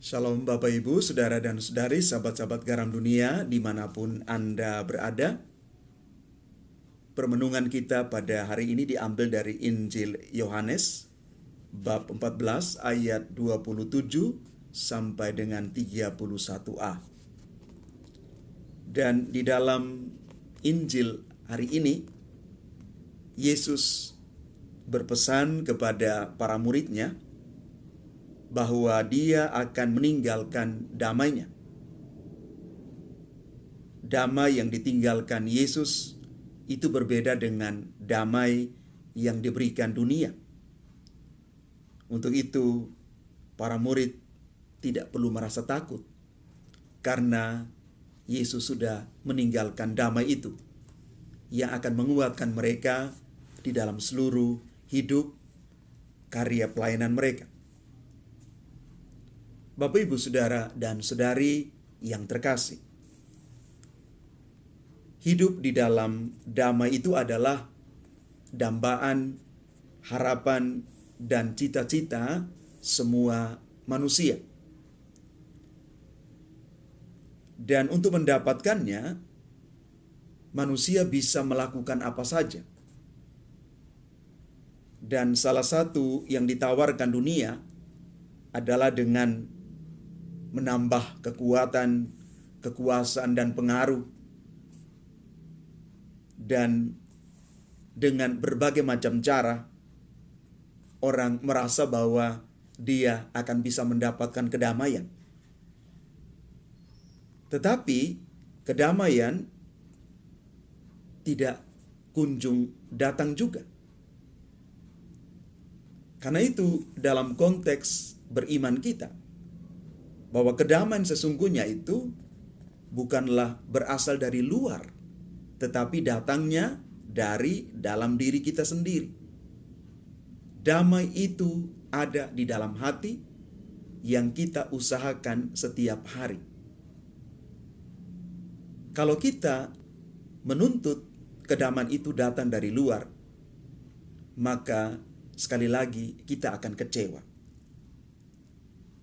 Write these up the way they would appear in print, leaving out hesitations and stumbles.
Shalom Bapak Ibu, Saudara dan Saudari, sahabat-sahabat Garam Dunia dimanapun Anda berada. Permenungan kita pada hari ini diambil dari Injil Yohanes, bab 14 ayat 27 sampai dengan 31a. Dan di dalam Injil hari ini, Yesus berpesan kepada para muridnya bahwa dia akan meninggalkan damai-Nya. Damai yang ditinggalkan Yesus itu berbeda dengan damai yang diberikan dunia. Untuk itu, para murid tidak perlu merasa takut karena Yesus sudah meninggalkan damai itu yang akan menguatkan mereka di dalam seluruh hidup karya pelayanan mereka. Bapak, Ibu, Saudara, dan Saudari yang terkasih, hidup di dalam damai itu adalah dambaan, harapan, dan cita-cita semua manusia. Dan untuk mendapatkannya, manusia bisa melakukan apa saja. Dan salah satu yang ditawarkan dunia adalah dengan menambah kekuatan, kekuasaan, dan pengaruh. Dan dengan berbagai macam cara, orang merasa bahwa dia akan bisa mendapatkan kedamaian. Tetapi kedamaian tidak kunjung datang juga. Karena itu dalam konteks beriman kita, bahwa kedamaian sesungguhnya itu bukanlah berasal dari luar, tetapi datangnya dari dalam diri kita sendiri. Damai itu ada di dalam hati yang kita usahakan setiap hari. Kalau kita menuntut kedamaian itu datang dari luar, maka sekali lagi kita akan kecewa.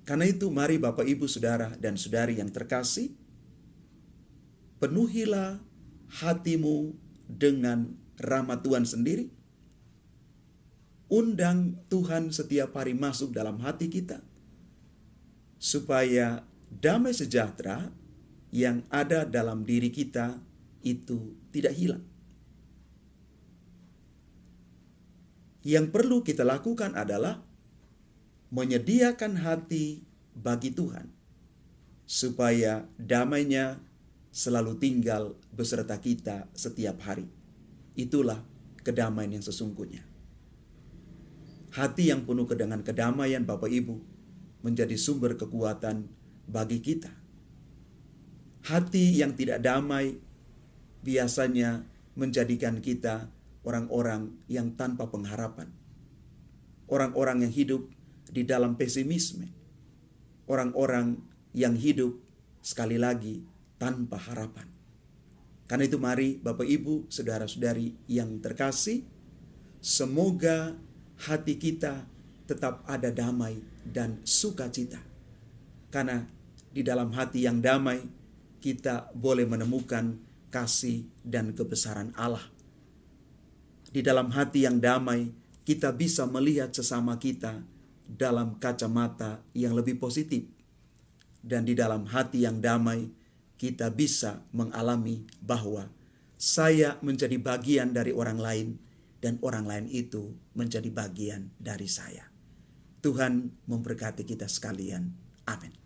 Karena itu mari Bapak, Ibu, Saudara, dan Saudari yang terkasih, penuhilah hatimu dengan rahmat Tuhan sendiri. Undang Tuhan setiap hari masuk dalam hati kita, supaya damai sejahtera yang ada dalam diri kita itu tidak hilang. Yang perlu kita lakukan adalah menyediakan hati bagi Tuhan, supaya damai-Nya selalu tinggal beserta kita setiap hari. Itulah kedamaian yang sesungguhnya. Hati yang penuh dengan kedamaian, Bapak Ibu, menjadi sumber kekuatan bagi kita. Hati yang tidak damai biasanya menjadikan kita orang-orang yang tanpa pengharapan. Orang-orang yang hidup di dalam pesimisme. Orang-orang yang hidup sekali lagi tanpa harapan. Karena itu mari Bapak, Ibu, Saudara-saudari yang terkasih, semoga hati kita tetap ada damai dan sukacita. Karena di dalam hati yang damai, kita boleh menemukan kasih dan kebesaran Allah. Di dalam hati yang damai, kita bisa melihat sesama kita dalam kacamata yang lebih positif. Dan di dalam hati yang damai, kita bisa mengalami bahwa saya menjadi bagian dari orang lain, dan orang lain itu menjadi bagian dari saya. Tuhan memberkati kita sekalian. Amin.